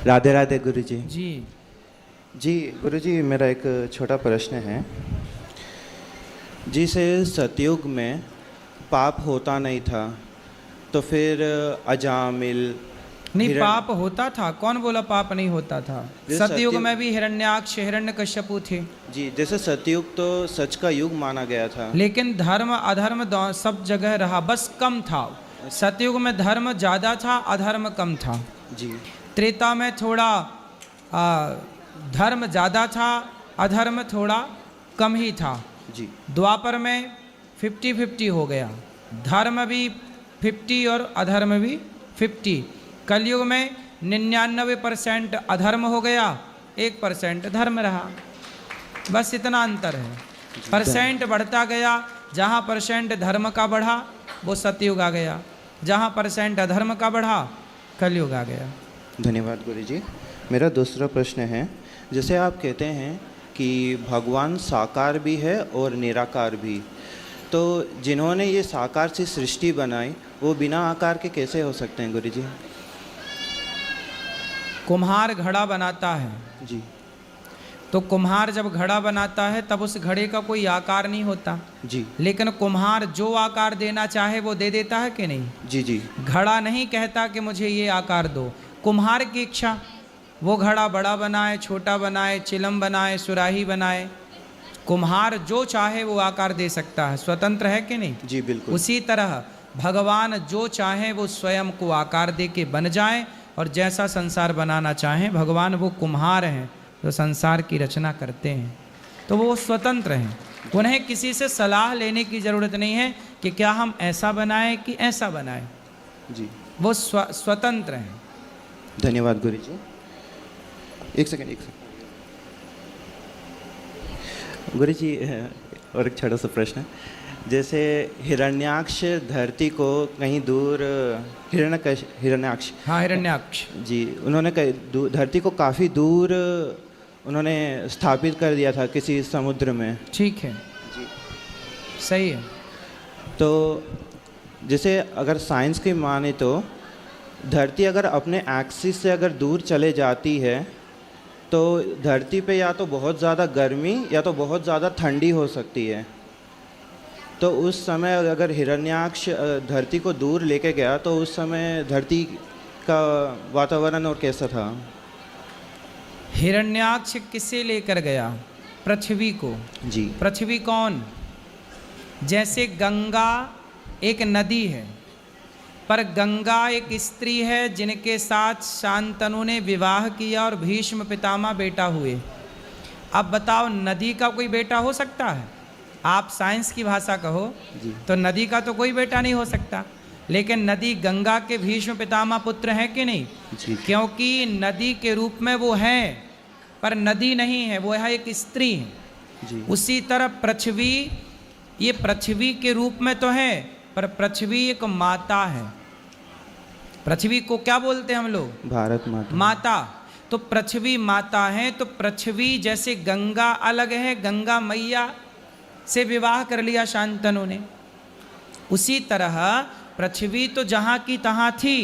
राधे राधे गुरुजी। जी। जी गुरुजी, मेरा एक छोटा प्रश्न है। जिसे सतयुग में पाप होता नहीं था, तो फिर अजामिल नहीं, हिरण- पाप होता था। कौन बोला पाप नहीं होता था? जैसे सतयुग सतयुग- में भी हिरण्याक्ष हिरण्यकश्यपु थे। जी, जैसे सतयुग तो सच का युग माना गया था। लेकिन धर्म अधर्म सब जगह रहा, बस कम था। सतयुग में धर्म ज़्यादा था, अधर्म कम था। जी त्रेता में थोड़ा धर्म ज़्यादा था, अधर्म थोड़ा कम ही था। जी द्वापर में 50-50 हो गया, धर्म भी 50 और अधर्म भी 50। कलयुग में 99% अधर्म हो गया, 1% धर्म रहा। बस इतना अंतर है। परसेंट बढ़ता गया, जहाँ परसेंट धर्म का बढ़ा वो सतयुग आ गया, जहाँ परसेंट अधर्म का बढ़ा कलयुग आ गया। धन्यवाद गुरुजी। मेरा दूसरा प्रश्न है, जैसे आप कहते हैं कि भगवान साकार भी है और निराकार भी, तो जिन्होंने ये साकार से सृष्टि बनाई वो बिना आकार के कैसे हो सकते हैं गुरुजी? कुम्हार घड़ा बनाता है, जी तो कुम्हार जब घड़ा बनाता है तब उस घड़े का कोई आकार नहीं होता, जी लेकिन कुम्हार जो आकार देना चाहे वो दे देता है कि नहीं? जी जी घड़ा नहीं कहता कि मुझे ये आकार दो, कुम्हार की इच्छा। वो घड़ा बड़ा बनाए, छोटा बनाए, चिलम बनाए, सुराही बनाए, कुम्हार जो चाहे वो आकार दे सकता है, स्वतंत्र है कि नहीं? जी बिल्कुल। उसी तरह भगवान जो चाहे वो स्वयं को आकार दे के बन जाए, और जैसा संसार बनाना चाहें, भगवान वो कुम्हार हैं जो संसार की रचना करते हैं, तो वो स्वतंत्र हैं। उन्हें किसी से सलाह लेने की ज़रूरत नहीं है कि क्या हम ऐसा बनाएं कि ऐसा बनाएं। जी वो स्वतंत्र हैं। धन्यवाद गुरुजी। एक सेकंड गुरुजी, और एक छोटा सा प्रश्न है। जैसे हिरण्याक्ष धरती को कहीं दूर, हिरण्याक्ष, हाँ, हिरण्याक्ष जी, उन्होंने धरती को काफ़ी दूर उन्होंने स्थापित कर दिया था किसी समुद्र में। ठीक है, जी, सही है। तो जैसे अगर साइंस की माने तो धरती अगर अपने एक्सिस से अगर दूर चले जाती है तो धरती पे या तो बहुत ज़्यादा गर्मी या तो बहुत ज़्यादा ठंडी हो सकती है। तो उस समय अगर हिरण्याक्ष धरती को दूर लेके गया तो उस समय धरती का वातावरण और कैसा था? हिरण्याक्ष किसे लेकर गया? पृथ्वी को। जी पृथ्वी कौन? जैसे गंगा एक नदी है, पर गंगा एक स्त्री है जिनके साथ शांतनु ने विवाह किया और भीष्म पितामह बेटा हुए। अब बताओ, नदी का कोई बेटा हो सकता है? आप साइंस की भाषा कहो जी तो नदी का तो कोई बेटा नहीं हो सकता, लेकिन नदी गंगा के भीष्म पितामह पुत्र हैं कि नहीं? जी क्योंकि नदी के रूप में वो है, पर नदी नहीं है, वो है एक स्त्री है। जी उसी तरह पृथ्वी, ये पृथ्वी के रूप में तो है, पर पृथ्वी एक माता है। पृथ्वी को क्या बोलते हैं हम लोग? भारत माता। माता। तो पृथ्वी माता है, तो पृथ्वी जैसे गंगा अलग है, गंगा मैया से विवाह कर लिया शांतनु ने, उसी तरह पृथ्वी तो जहाँ की तहाँ थी।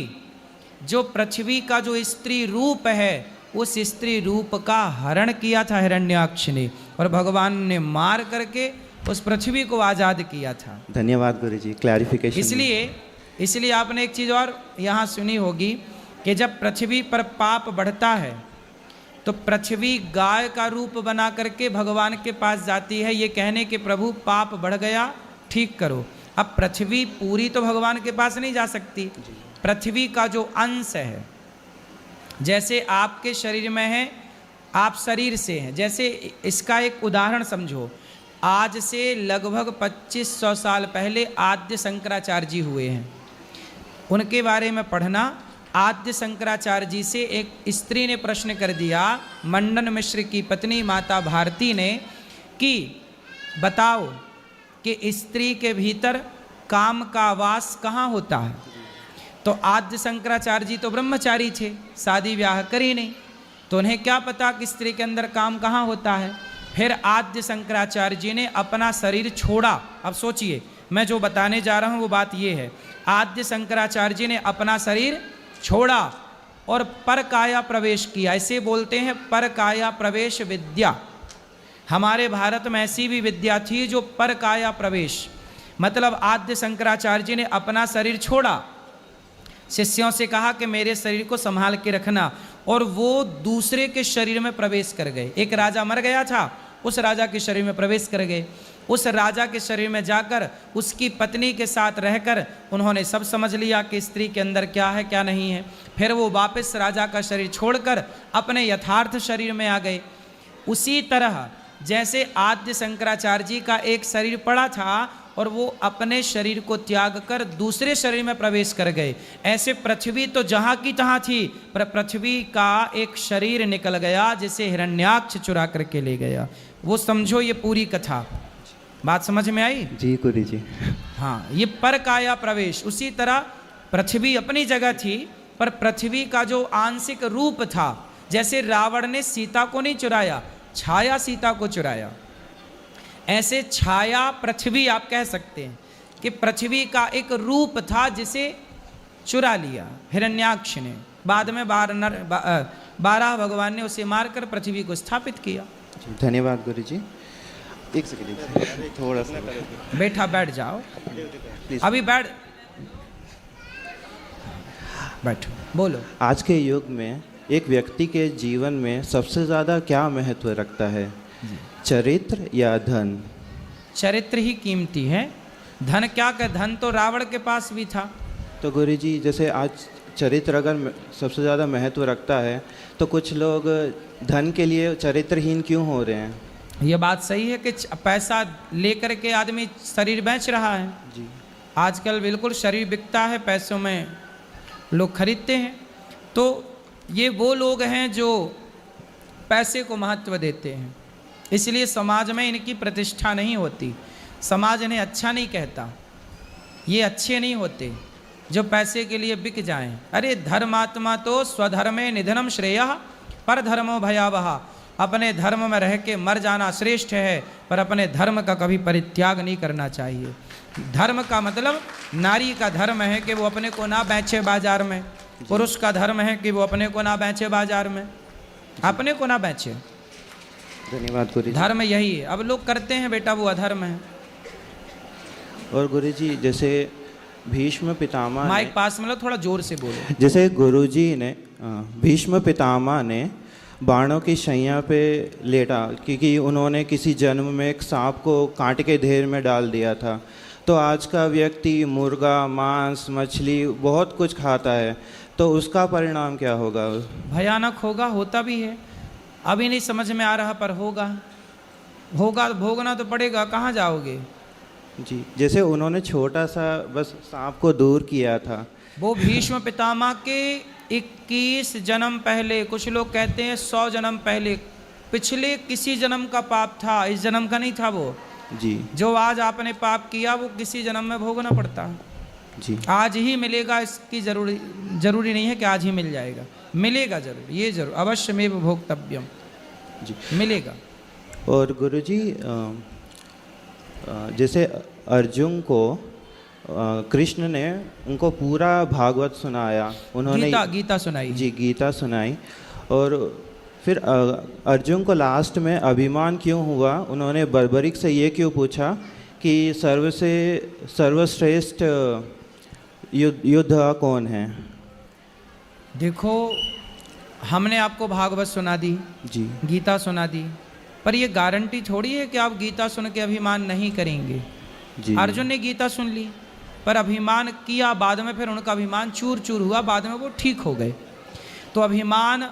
जो पृथ्वी का जो स्त्री रूप है, उस स्त्री रूप का हरण किया था हिरण्याक्ष ने, और भगवान ने मार करके उस पृथ्वी को आज़ाद किया था। धन्यवाद गुरुजी, क्लैरिफिकेशन। इसलिए आपने एक चीज़ और यहाँ सुनी होगी कि जब पृथ्वी पर पाप बढ़ता है तो पृथ्वी गाय का रूप बना करके भगवान के पास जाती है, ये कहने के प्रभु पाप बढ़ गया, ठीक करो। अब पृथ्वी पूरी तो भगवान के पास नहीं जा सकती, पृथ्वी का जो अंश है, जैसे आपके शरीर में है, आप शरीर से हैं। जैसे इसका एक उदाहरण समझो, आज से लगभग 2500 साल पहले आद्य शंकराचार्य जी हुए हैं, उनके बारे में पढ़ना। आद्य शंकराचार्य जी से एक स्त्री ने प्रश्न कर दिया, मंडन मिश्र की पत्नी माता भारती ने, कि बताओ कि स्त्री के भीतर काम का वास कहाँ होता है? तो आद्य शंकराचार्य जी तो ब्रह्मचारी थे, शादी ब्याह करी नहीं, तो उन्हें क्या पता कि स्त्री के अंदर काम कहाँ होता है। फिर आद्य शंकराचार्य जी ने अपना शरीर छोड़ा। अब सोचिए, मैं जो बताने जा रहा हूँ वो बात ये है, आद्य शंकराचार्य जी ने अपना शरीर छोड़ा और पर काया प्रवेश किया। इसे बोलते हैं पर काया प्रवेश विद्या। हमारे भारत में ऐसी भी विद्या थी जो पर काया प्रवेश, मतलब आद्य शंकराचार्य जी ने अपना शरीर छोड़ा, शिष्यों से कहा कि मेरे शरीर को संभाल के रखना, और वो दूसरे के शरीर में प्रवेश कर गए। एक राजा मर गया था, उस राजा के शरीर में प्रवेश कर गए। उस राजा के शरीर में जाकर उसकी पत्नी के साथ रहकर उन्होंने सब समझ लिया कि स्त्री के अंदर क्या है क्या नहीं है। फिर वो वापस राजा का शरीर छोड़कर अपने यथार्थ शरीर में आ गए। उसी तरह जैसे आद्य शंकराचार्य जी का एक शरीर पड़ा था और वो अपने शरीर को त्याग कर दूसरे शरीर में प्रवेश कर गए, ऐसे पृथ्वी तो जहाँ की तहाँ थी, पर पृथ्वी का एक शरीर निकल गया जिसे हिरण्याक्ष चुरा करके ले गया। वो समझो ये पूरी कथा, बात समझ में आई? जी गुरु जी। हाँ, ये पर काया प्रवेश। उसी तरह पृथ्वी अपनी जगह थी, पर पृथ्वी का जो आंशिक रूप था, जैसे रावण ने सीता को नहीं चुराया, छाया सीता को चुराया, ऐसे छाया पृथ्वी आप कह सकते हैं कि पृथ्वी का एक रूप था जिसे चुरा लिया हिरण्याक्ष ने। बाद में 12 भगवान ने उसे मारकर पृथ्वी को स्थापित किया। धन्यवाद गुरु जी। एक सेकंड थोड़ा सा बैठा, बैठ जाओ, अभी बैठो, बोलो। आज के युग में एक व्यक्ति के जीवन में सबसे ज़्यादा क्या महत्व रखता है, चरित्र या धन? चरित्र ही कीमती है, धन क्या कर, धन तो रावण के पास भी था। तो गुरु जी जैसे आज चरित्र अगर सबसे ज़्यादा महत्व रखता है तो कुछ लोग धन के लिए चरित्रहीन क्यों हो रहे हैं? ये बात सही है कि पैसा लेकर के आदमी शरीर बेच रहा है जी। आजकल बिल्कुल शरीर बिकता है, पैसों में लोग खरीदते हैं। तो ये वो लोग हैं जो पैसे को महत्व देते हैं, इसलिए समाज में इनकी प्रतिष्ठा नहीं होती, समाज इन्हें अच्छा नहीं कहता, ये अच्छे नहीं होते जो पैसे के लिए बिक जाएं। अरे धर्मात्मा तो स्वधर्मे निधनम श्रेयः पर धर्मो भयावह। अपने धर्म में रह के मर जाना श्रेष्ठ है, पर अपने धर्म का कभी परित्याग नहीं करना चाहिए। धर्म का मतलब नारी का धर्म है कि वो अपने को ना बेचे बाजार में, पुरुष का धर्म है कि वो अपने को ना बेचे बाजार में, अपने को ना बेचे। धन्यवाद गुरु जी। धर्म यही है, अब लोग करते हैं बेटा वो अधर्म है। और गुरु जी जैसे भीष्म पितामह माइक पास में लो, थोड़ा जोर से बोलो। जैसे गुरु जी ने भीष्म पितामह ने बाणों की शैया पे लेटा क्योंकि उन्होंने किसी जन्म में एक सांप को कांटे के ढेर में डाल दिया था। तो आज का व्यक्ति मुर्गा, मांस, मछली बहुत कुछ खाता है, तो उसका परिणाम क्या होगा? भयानक होगा, होता भी है, अभी नहीं समझ में आ रहा पर होगा, होगा भोगना तो पड़ेगा, कहाँ जाओगे? जी जैसे उन्होंने छोटा सा बस सांप को दूर किया था। वो भीष्म पितामह के 21 जन्म पहले, कुछ लोग कहते हैं 100 जन्म पहले, पिछले किसी जन्म का पाप था, इस जन्म का नहीं था वो। जी जो आज आपने पाप किया वो किसी जन्म में भोगना पड़ता है। जी आज ही मिलेगा इसकी जरूरी नहीं है कि आज ही मिल जाएगा, मिलेगा जरूर, ये जरूर अवश्यमेव भोक्तव्यम, जी मिलेगा। और गुरुजी जैसे अर्जुन को कृष्ण ने उनको पूरा भागवत सुनाया, उन्होंने गीता सुनाई। जी गीता सुनाई। और फिर अर्जुन को लास्ट में अभिमान क्यों हुआ? उन्होंने बर्बरिक से ये क्यों पूछा कि सर्वश्रेष्ठ युद्ध कौन है? देखो हमने आपको भागवत सुना दी, जी गीता सुना दी, पर ये गारंटी थोड़ी है कि आप गीता सुन के अभिमान नहीं करेंगे। जी अर्जुन ने गीता सुन ली पर अभिमान किया, बाद में फिर उनका अभिमान चूर चूर हुआ, बाद में वो ठीक हो गए। तो अभिमान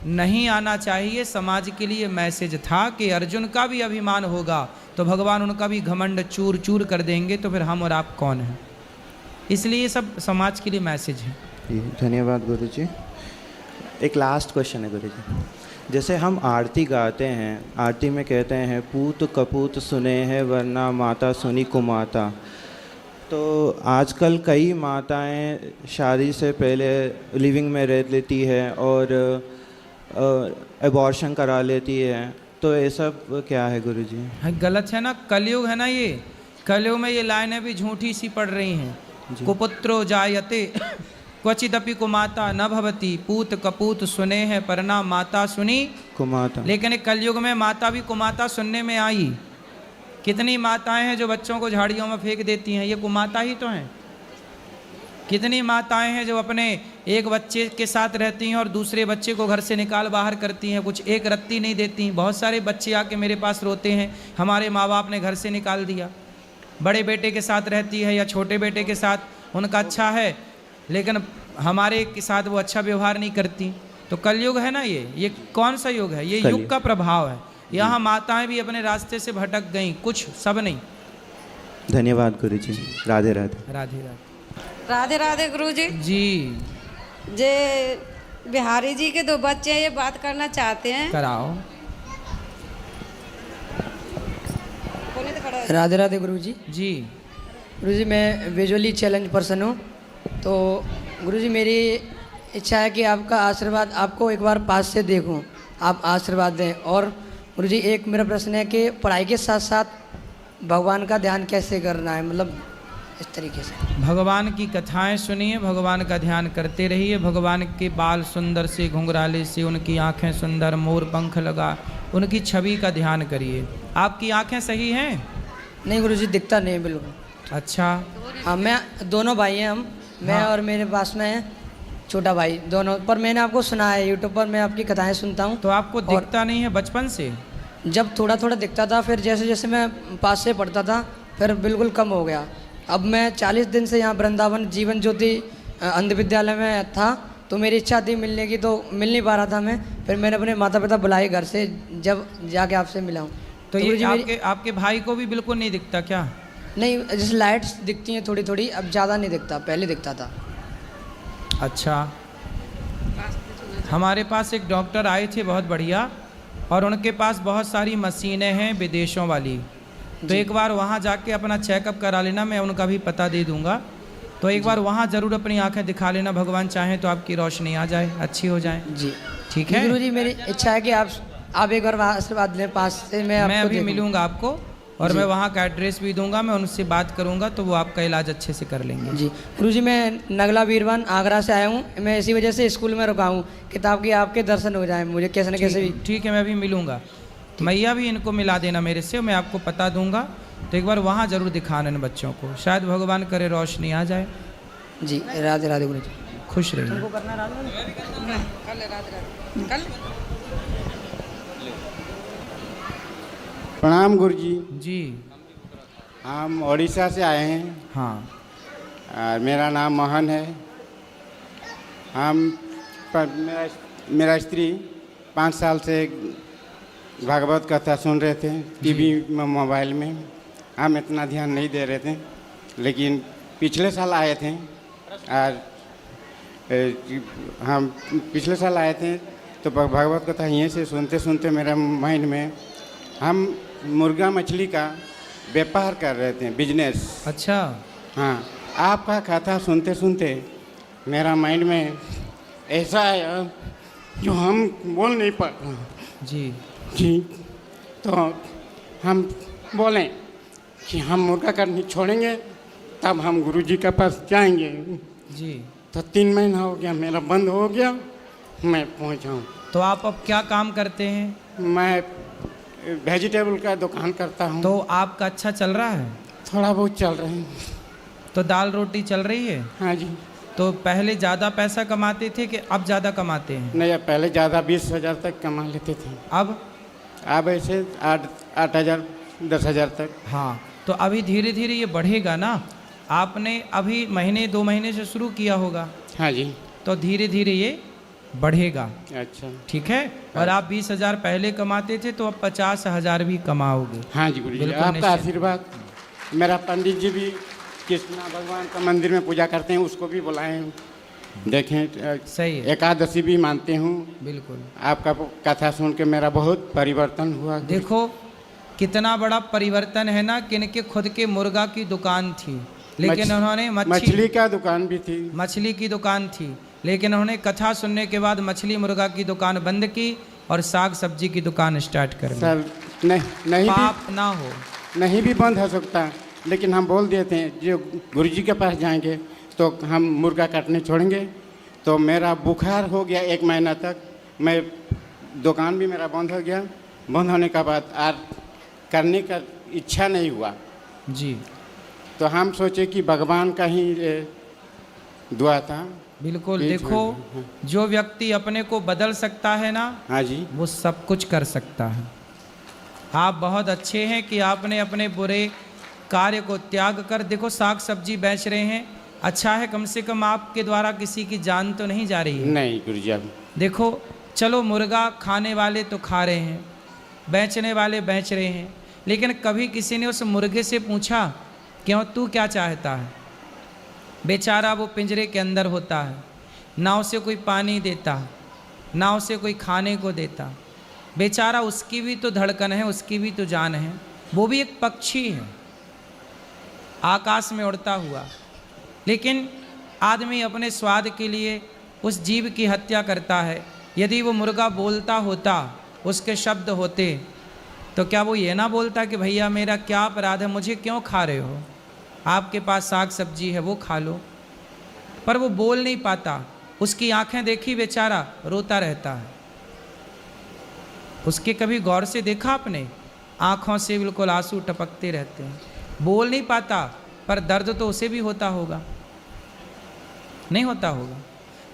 नहीं आना चाहिए। समाज के लिए मैसेज था कि अर्जुन का भी अभिमान होगा तो भगवान उनका भी घमंड चूर चूर कर देंगे, तो फिर हम और आप कौन हैं? इसलिए ये सब समाज के लिए मैसेज है। धन्यवाद गुरुजी। एक लास्ट क्वेश्चन है गुरुजी, जैसे हम आरती गाते हैं, आरती में कहते हैं पूत कपूत सुने हैं वरना माता सुनी कुमाता। तो आजकल कई माताएं शादी से पहले लिविंग में रह लेती है और एबॉर्शन करा लेती है, तो ये सब क्या है गुरुजी? गलत है ना, कलयुग है ना ये, कलयुग में ये लाइनें भी झूठी सी पड़ रही हैं। कुपुत्रो जायते क्वचिदपि कुमाता न भवती, पूत कपूत सुने हैं परना माता सुनी। कुमाता। लेकिन एक कलयुग में माता भी कुमाता सुनने में आई। कितनी माताएं हैं जो बच्चों को झाड़ियों में फेंक देती हैं, ये कुमाता ही तो हैं। कितनी माताएं हैं जो अपने एक बच्चे के साथ रहती हैं और दूसरे बच्चे को घर से निकाल बाहर करती हैं, कुछ एक रत्ती नहीं देती। बहुत सारे बच्चे आके मेरे पास रोते हैं, हमारे माँ बाप ने घर से निकाल दिया। बड़े बेटे के साथ रहती है या छोटे बेटे के साथ, उनका अच्छा है, लेकिन हमारे के साथ वो अच्छा व्यवहार नहीं करती। तो कलयुग है ना, ये कौन सा युग है? ये युग का प्रभाव है। यहाँ माताएं भी अपने रास्ते से भटक गईं, कुछ सब नहीं। धन्यवाद गुरु जी। राधे राधे। राधे राधे। राधे राधे गुरु जी। जी जे बिहारी जी के 2 बच्चे ये बात करना चाहते हैं। कराओ। राधे राधे गुरु जी। जी गुरु जी, मैं विजुअली चैलेंज पर्सन हूँ। तो गुरु जी, मेरी इच्छा है कि आपका आशीर्वाद, आपको एक बार पास से देखूं, आप आशीर्वाद दें। और गुरु जी, एक मेरा प्रश्न है कि पढ़ाई के साथ साथ भगवान का ध्यान कैसे करना है, मतलब इस तरीके से। भगवान की कथाएं सुनिए, भगवान का ध्यान करते रहिए। भगवान के बाल सुंदर से घुंघराले से, उनकी आंखें सुंदर, मोर पंख लगा, उनकी छवि का ध्यान करिए। आपकी आंखें सही हैं? नहीं गुरु जी, दिखता नहीं है बिल्कुल। अच्छा। हाँ, मैं दोनों भाई हैं हम, मैं हाँ। और मेरे पास में है छोटा भाई, दोनों। पर मैंने आपको सुना है यूट्यूब पर, मैं आपकी कथाएं सुनता हूँ। तो आपको दिखता नहीं है बचपन से? जब थोड़ा थोड़ा दिखता था, फिर जैसे जैसे मैं पास से पढ़ता था, फिर बिल्कुल कम हो गया। अब मैं 40 दिन से यहाँ वृंदावन जीवन ज्योति अंध विद्यालय में था, तो मेरी इच्छा थी मिलने की, तो मिल नहीं पा रहा था मैं। फिर मैंने अपने माता पिता बुलाए घर से, जब जाके आपसे मिला हूँ। तो ये आपके भाई को भी बिल्कुल नहीं दिखता क्या? नहीं, जैसे लाइट्स दिखती हैं थोड़ी थोड़ी, अब ज़्यादा नहीं दिखता, पहले दिखता था। अच्छा। हमारे पास एक डॉक्टर आए थे बहुत बढ़िया, और उनके पास बहुत सारी मशीनें हैं विदेशों वाली। तो एक बार वहाँ जाके अपना चेकअप करा लेना, मैं उनका भी पता दे दूँगा। तो एक बार वहाँ ज़रूर अपनी आंखें दिखा लेना, भगवान चाहें तो आपकी रोशनी आ जाए, अच्छी हो जाए। जी ठीक है गुरु जी, मेरी इच्छा है कि आप एक बार आशीर्वाद लें पास से। मैं अभी मिलूँगा आपको, और मैं वहाँ का एड्रेस भी दूंगा, मैं उनसे बात करूंगा, तो वो आपका इलाज अच्छे से कर लेंगे। जी गुरुजी, मैं नगला बीरवान आगरा से आया हूँ। मैं इसी वजह से स्कूल में रुका हूँ, किताब की आपके दर्शन हो जाए मुझे कैसे न कैसे भी। ठीक है, मैं अभी मिलूंगा। मैया भी इनको मिला देना मेरे से, मैं आपको पता दूंगा। तो एक बार वहाँ ज़रूर दिखाना इन बच्चों को, शायद भगवान करे रोशनी आ जाए। जी राधे राधे गुरु जी। खुश रहिए। प्रणाम गुरु जी। जी हम उड़ीसा से आए हैं। हाँ। और मेरा नाम मोहन है। मेरा स्त्री 5 साल से भागवत कथा सुन रहे थे टीवी में, मोबाइल में। हम इतना ध्यान नहीं दे रहे थे, लेकिन पिछले साल आए थे। और हम पिछले साल आए थे तो भागवत कथा यहीं से सुनते सुनते मेरे माइंड में, हम मुर्गा मछली का व्यापार कर रहे थे, बिजनेस। अच्छा। हाँ, आपका कथा सुनते सुनते मेरा माइंड में ऐसा आया जो हम बोल नहीं पाते। जी तो हम बोलें कि हम मुर्गा करनी छोड़ेंगे, तब हम गुरुजी के पास जाएंगे। जी। तो 3 महीना हो गया, मेरा बंद हो गया, मैं पहुंचा हूँ। तो आप अब क्या काम करते हैं? मैं वेजिटेबल का दुकान करता हूँ। तो आपका अच्छा चल रहा है? थोड़ा बहुत चल रहे हैं। तो दाल रोटी चल रही है? हाँ जी। तो पहले ज़्यादा पैसा कमाते थे कि अब ज़्यादा कमाते हैं? नहीं, पहले ज़्यादा 20,000 तक कमा लेते थे। अब ऐसे 8,000 10,000 तक। हाँ, तो अभी धीरे धीरे ये बढ़ेगा ना। आपने अभी महीने 2 महीने से शुरू किया होगा। हाँ जी। तो धीरे धीरे ये बढ़ेगा। अच्छा, ठीक है। और आप 20,000 पहले कमाते थे, तो अब 50,000 भी कमाओगे। हाँ जी गुरु जी, बिल्कुल आपका निश्चित। आशीर्वाद। मेरा पंडित जी भी कृष्णा भगवान का मंदिर में पूजा करते हैं, उसको भी बुलाएं, देखें। सही है। एकादशी भी मानते हूँ। बिल्कुल। आपका कथा सुन के मेरा बहुत परिवर्तन हुआ। देखो कितना बड़ा परिवर्तन है ना, कि इनके खुद के मुर्गा की दुकान थी, लेकिन उन्होंने मछली का दुकान भी थी। मछली की दुकान थी, लेकिन उन्होंने कथा सुनने के बाद मछली मुर्गा की दुकान बंद की और साग सब्जी की दुकान स्टार्ट कर दी। सर नहीं पाप ना हो। नहीं भी बंद हो सकता, लेकिन हम बोल देते हैं जो गुरुजी के पास जाएंगे तो हम मुर्गा काटने छोड़ेंगे। तो मेरा बुखार हो गया 1 महीना तक, मैं दुकान भी मेरा बंद हो गया। बंद होने के बाद आज करने का इच्छा नहीं हुआ। जी तो हम सोचे कि भगवान का ही दुआ था। बिल्कुल। ये देखो, हाँ। जो व्यक्ति अपने को बदल सकता है ना, हाँ जी, वो सब कुछ कर सकता है। आप बहुत अच्छे हैं कि आपने अपने बुरे कार्य को त्याग कर, देखो साग सब्जी बेच रहे हैं। अच्छा है, कम से कम आपके द्वारा किसी की जान तो नहीं जा रही है। नहीं गुरुजी। अब देखो, चलो मुर्गा खाने वाले तो खा रहे हैं, बेचने वाले बेच रहे हैं, लेकिन कभी किसी ने उस मुर्गे से पूछा क्यों, तू क्या चाहता है? बेचारा वो पिंजरे के अंदर होता है, ना उसे कोई पानी देता, ना उसे कोई खाने को देता। बेचारा, उसकी भी तो धड़कन है, उसकी भी तो जान है। वो भी एक पक्षी है आकाश में उड़ता हुआ, लेकिन आदमी अपने स्वाद के लिए उस जीव की हत्या करता है। यदि वो मुर्गा बोलता होता, उसके शब्द होते, तो क्या वो ये ना बोलता कि भैया मेरा क्या अपराध है, मुझे क्यों खा रहे हो, आपके पास साग सब्जी है वो खा लो। पर वो बोल नहीं पाता, उसकी आंखें देखी, बेचारा रोता रहता है। उसके कभी गौर से देखा आपने? आंखों से बिल्कुल आंसू टपकते रहते हैं। बोल नहीं पाता, पर दर्द तो उसे भी होता होगा, नहीं होता होगा?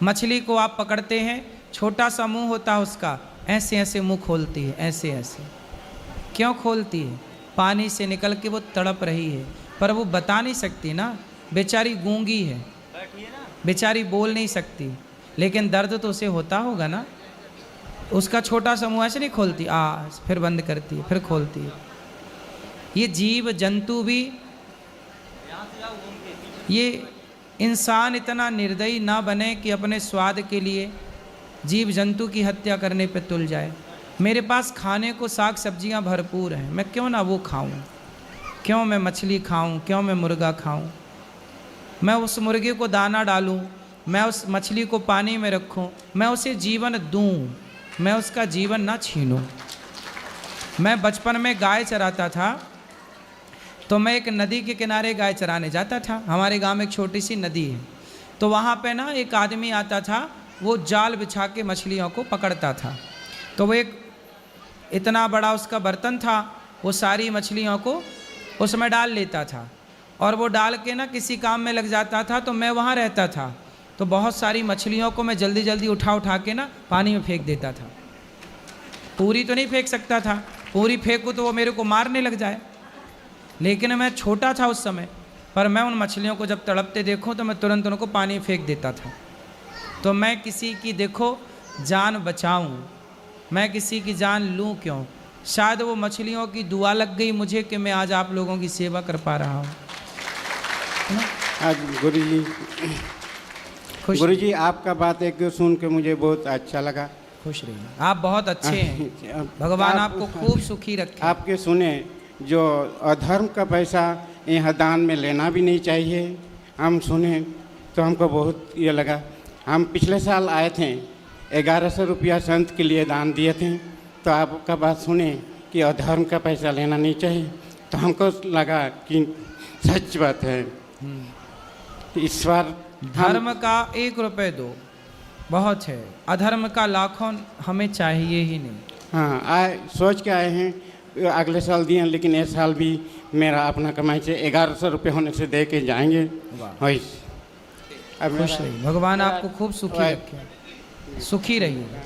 मछली को आप पकड़ते हैं, छोटा सा मुंह होता है उसका, ऐसे ऐसे मुंह खोलती है, ऐसे ऐसे। क्यों खोलती है? पानी से निकल के वो तड़प रही है, पर वो बता नहीं सकती ना, बेचारी गूंगी है, बेचारी बोल नहीं सकती, लेकिन दर्द तो उसे होता होगा ना। उसका छोटा सा मुंह ऐसे नहीं खोलती, फिर बंद करती है, फिर खोलती है। ये जीव जंतु भी, ये इंसान इतना निर्दयी ना बने कि अपने स्वाद के लिए जीव जंतु की हत्या करने पे तुल जाए। मेरे पास खाने को साग सब्जियां भरपूर हैं, मैं क्यों ना वो खाऊं? क्यों मैं मछली खाऊं? क्यों मैं मुर्गा खाऊं? मैं उस मुर्गे को दाना डालूं, मैं उस मछली को पानी में रखूं, मैं उसे जीवन दूं, मैं उसका जीवन ना छीनूं। मैं बचपन में गाय चराता था, तो मैं एक नदी के किनारे गाय चराने जाता था। हमारे गांव में एक छोटी सी नदी है, तो वहाँ पे ना एक आदमी आता था, वो जाल बिछा के मछलियों को पकड़ता था। तो वो एक इतना बड़ा उसका बर्तन था, वो सारी मछलियों को उसमें डाल लेता था, और वो डाल के ना किसी काम में लग जाता था। तो मैं वहाँ रहता था, तो बहुत सारी मछलियों को मैं जल्दी जल्दी उठा के ना पानी में फेंक देता था। पूरी तो नहीं फेंक सकता था, पूरी फेंकूँ तो वो मेरे को मारने लग जाए, लेकिन मैं छोटा था उस समय। पर मैं उन मछलियों को जब तड़पते देखूं तो मैं तुरंत उनको पानी में फेंक देता था। तो मैं किसी की, देखो, जान बचाऊं, मैं किसी की जान लूं क्यों? शायद वो मछलियों की दुआ लग गई मुझे कि मैं आज आप लोगों की सेवा कर पा रहा हूँ। आज गुरुजी आपका बात एक सुन के मुझे बहुत अच्छा लगा। खुश रहिए, आप बहुत अच्छे हैं, भगवान आपको खूब सुखी रखे। आपके सुने, जो अधर्म का पैसा यहाँ दान में लेना भी नहीं चाहिए, हम सुने तो हमको बहुत ये लगा। हम पिछले साल आए थे, 1100 रुपया संत के लिए दान दिए थे। तो आपका बात सुने कि अधर्म का पैसा लेना नहीं चाहिए, तो हमको लगा कि सच बात है। इस बार धर्म का 1 रुपये दो बहुत है, अधर्म का लाखों हमें चाहिए ही नहीं। हाँ, आए सोच के आए हैं, अगले साल दिए, लेकिन इस साल भी मेरा अपना कमाई से 1100 रुपये होने से दे के जाएंगे। खुश रहिए, भगवान आपको खूब सुखी रखे, सुखी रहिए।